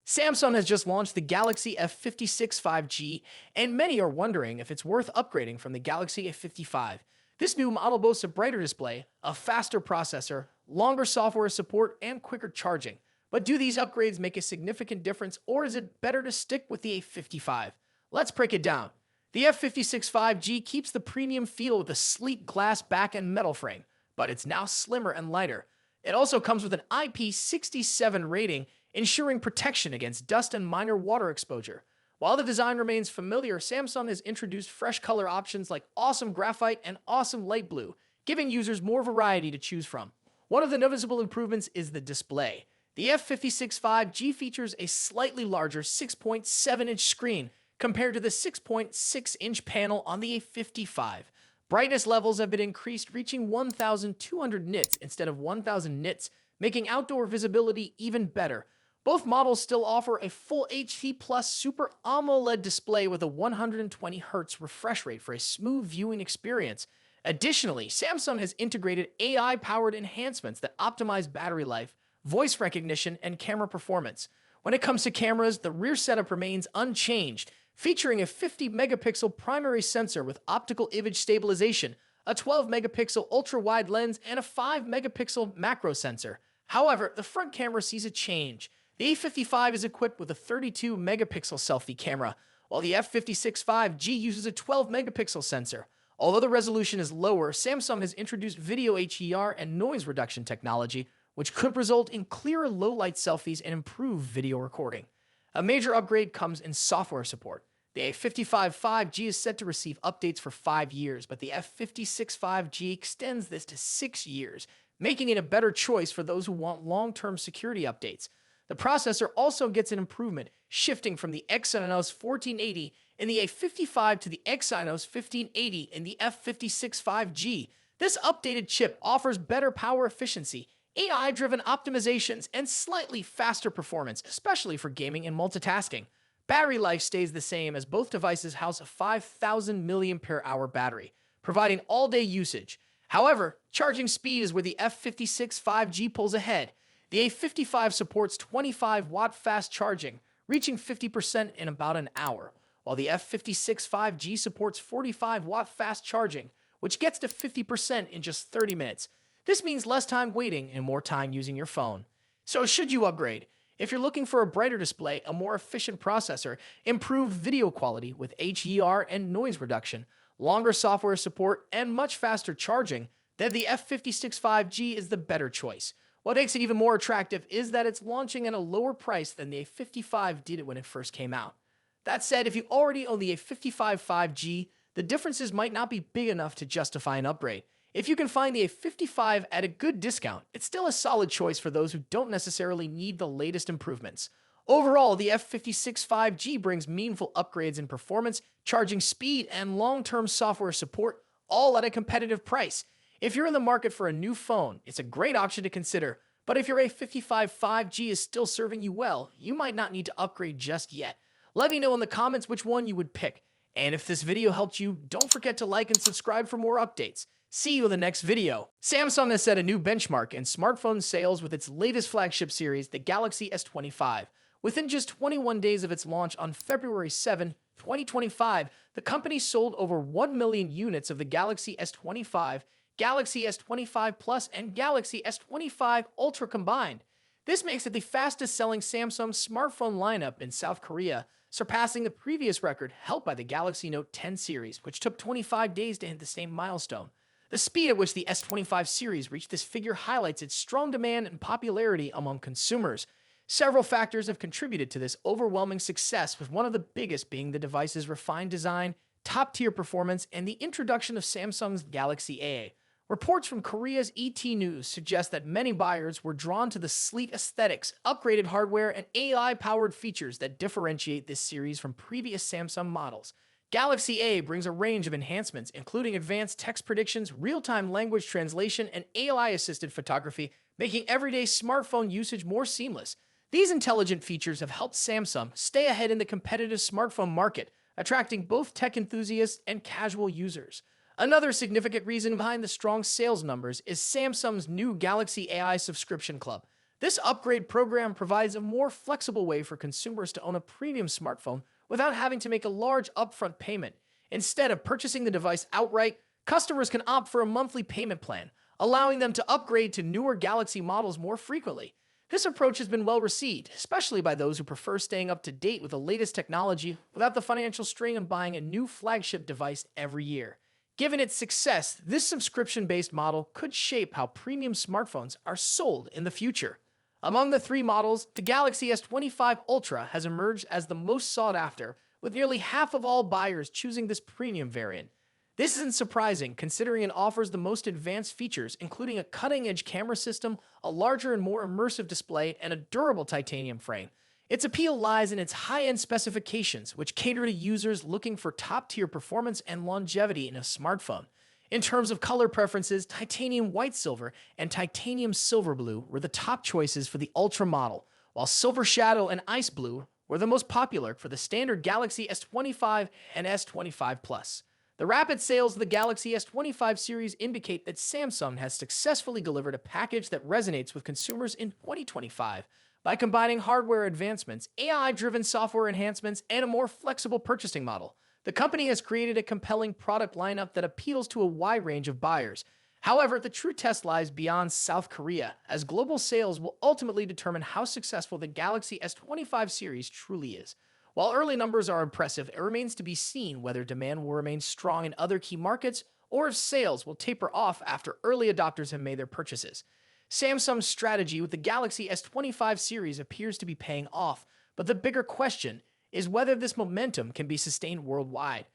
Samsung has just launched the Galaxy F56 5G, and many are wondering if it's worth upgrading from the Galaxy A55. This new model boasts a brighter display, a faster processor, longer software support, and quicker charging. But do these upgrades make a significant difference, or is it better to stick with the A55? Let's break it down. The F56 5G keeps the premium feel with a sleek glass back and metal frame, but it's now slimmer and lighter. It also comes with an IP67 rating, ensuring protection against dust and minor water exposure. While the design remains familiar, Samsung has introduced fresh color options like awesome graphite and awesome light blue, giving users more variety to choose from. One of the noticeable improvements is the display. The F56 5G features a slightly larger 6.7-inch screen compared to the 6.6-inch panel on the A55. Brightness levels have been increased, reaching 1,200 nits instead of 1,000 nits, making outdoor visibility even better. Both models still offer a full HD Plus Super AMOLED display with a 120Hz refresh rate for a smooth viewing experience. Additionally, Samsung has integrated AI-powered enhancements that optimize battery life, voice recognition, and camera performance. When it comes to cameras, the rear setup remains unchanged, featuring a 50-megapixel primary sensor with optical image stabilization, a 12-megapixel ultra-wide lens, and a 5-megapixel macro sensor. However, the front camera sees a change. The A55 is equipped with a 32-megapixel selfie camera, while the F56 5G uses a 12-megapixel sensor. Although the resolution is lower, Samsung has introduced video HDR and noise reduction technology, which could result in clearer low-light selfies and improved video recording. A major upgrade comes in software support. The A55 5G is set to receive updates for 5 years, but the F56 5G extends this to 6 years, making it a better choice for those who want long-term security updates. The processor also gets an improvement, shifting from the Exynos 1480 in the A55 to the Exynos 1580 in the F56 5G. This updated chip offers better power efficiency, AI-driven optimizations, and slightly faster performance, especially for gaming and multitasking. Battery life stays the same as both devices house a 5,000 mAh battery, providing all-day usage. However, charging speed is where the F56 5G pulls ahead. The A55 supports 25-watt fast charging, reaching 50% in about an hour, while the F56 5G supports 45-watt fast charging, which gets to 50% in just 30 minutes. This means less time waiting and more time using your phone. So should you upgrade? If you're looking for a brighter display, a more efficient processor, improved video quality with HDR and noise reduction, longer software support, and much faster charging, then the F56 5G is the better choice. What makes it even more attractive is that it's launching at a lower price than the A55 did when it first came out. That said, if you already own the A55 5G, the differences might not be big enough to justify an upgrade. If you can find the A55 at a good discount, it's still a solid choice for those who don't necessarily need the latest improvements. Overall, the F56 5G brings meaningful upgrades in performance, charging speed, and long-term software support, all at a competitive price. If you're in the market for a new phone, it's a great option to consider, but if your A55 5G is still serving you well, you might not need to upgrade just yet. Let me know in the comments which one you would pick. And if this video helped you, don't forget to like and subscribe for more updates. See you in the next video. Samsung has set a new benchmark in smartphone sales with its latest flagship series, the Galaxy S25. Within just 21 days of its launch on February 7, 2025, the company sold over 1 million units of the Galaxy S25, Galaxy S25 Plus, and Galaxy S25 Ultra combined. This makes it the fastest-selling Samsung smartphone lineup in South Korea, surpassing the previous record held by the Galaxy Note 10 series, which took 25 days to hit the same milestone. The speed at which the S25 series reached this figure highlights its strong demand and popularity among consumers. Several factors have contributed to this overwhelming success, with one of the biggest being the device's refined design, top-tier performance, and the introduction of Samsung's Galaxy A. Reports from Korea's ET News suggest that many buyers were drawn to the sleek aesthetics, upgraded hardware, and AI-powered features that differentiate this series from previous Samsung models. Galaxy A brings a range of enhancements, including advanced text predictions, real-time language translation, and AI-assisted photography, making everyday smartphone usage more seamless. These intelligent features have helped Samsung stay ahead in the competitive smartphone market, attracting both tech enthusiasts and casual users. Another significant reason behind the strong sales numbers is Samsung's new Galaxy AI subscription club. This upgrade program provides a more flexible way for consumers to own a premium smartphone without having to make a large upfront payment. Instead of purchasing the device outright, customers can opt for a monthly payment plan, allowing them to upgrade to newer Galaxy models more frequently. This approach has been well received, especially by those who prefer staying up to date with the latest technology without the financial strain of buying a new flagship device every year. Given its success, this subscription-based model could shape how premium smartphones are sold in the future. Among the three models, the Galaxy S25 Ultra has emerged as the most sought after, with nearly half of all buyers choosing this premium variant. This isn't surprising, considering it offers the most advanced features, including a cutting-edge camera system, a larger and more immersive display, and a durable titanium frame. Its appeal lies in its high-end specifications, which cater to users looking for top-tier performance and longevity in a smartphone. In terms of color preferences, titanium white silver and titanium silver blue were the top choices for the Ultra model, while silver shadow and ice blue were the most popular for the standard Galaxy S25 and S25 Plus. The rapid sales of the Galaxy S25 series indicate that Samsung has successfully delivered a package that resonates with consumers in 2025. By combining hardware advancements, AI-driven software enhancements, and a more flexible purchasing model, the company has created a compelling product lineup that appeals to a wide range of buyers. However, the true test lies beyond South Korea, as global sales will ultimately determine how successful the Galaxy S25 series truly is. While early numbers are impressive, it remains to be seen whether demand will remain strong in other key markets or if sales will taper off after early adopters have made their purchases. Samsung's strategy with the Galaxy S25 series appears to be paying off, but the bigger question is whether this momentum can be sustained worldwide.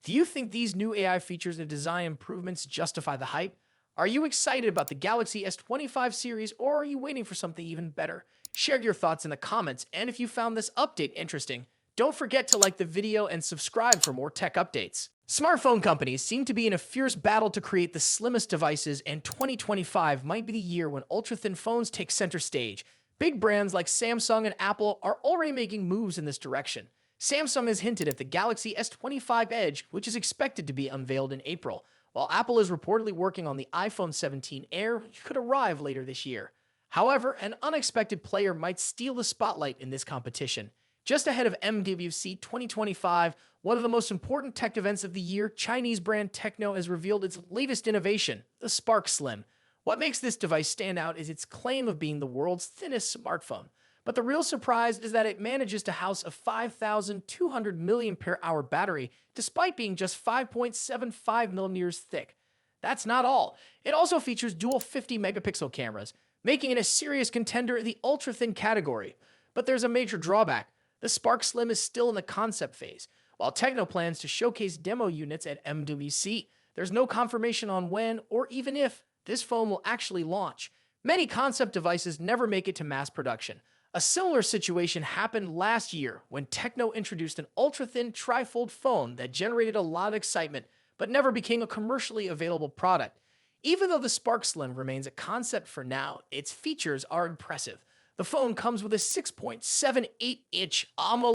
Do you think these new AI features and design improvements justify the hype? Are you excited about the Galaxy S25 series, or are you waiting for something even better? Share your thoughts in the comments, and if you found this update interesting, don't forget to like the video and subscribe for more tech updates. Smartphone companies seem to be in a fierce battle to create the slimmest devices, and 2025 might be the year when ultra-thin phones take center stage. Big brands like Samsung and Apple are already making moves in this direction. Samsung has hinted at the Galaxy S25 Edge, which is expected to be unveiled in April, while Apple is reportedly working on the iPhone 17 Air, which could arrive later this year. However, an unexpected player might steal the spotlight in this competition. Just ahead of MWC 2025, one of the most important tech events of the year, Chinese brand Tecno has revealed its latest innovation, the Spark Slim. What makes this device stand out is its claim of being the world's thinnest smartphone. But the real surprise is that it manages to house a 5,200 mAh battery, despite being just 5.75 millimeters thick. That's not all. It also features dual 50-megapixel cameras, making it a serious contender in the ultra-thin category. But there's a major drawback. The Spark Slim is still in the concept phase. While Tecno plans to showcase demo units at MWC, there's no confirmation on when or even if this phone will actually launch. Many concept devices never make it to mass production. A similar situation happened last year when Tecno introduced an ultra-thin trifold phone that generated a lot of excitement, but never became a commercially available product. Even though the Spark Slim remains a concept for now, its features are impressive. The phone comes with a 6.78-inch AMOLED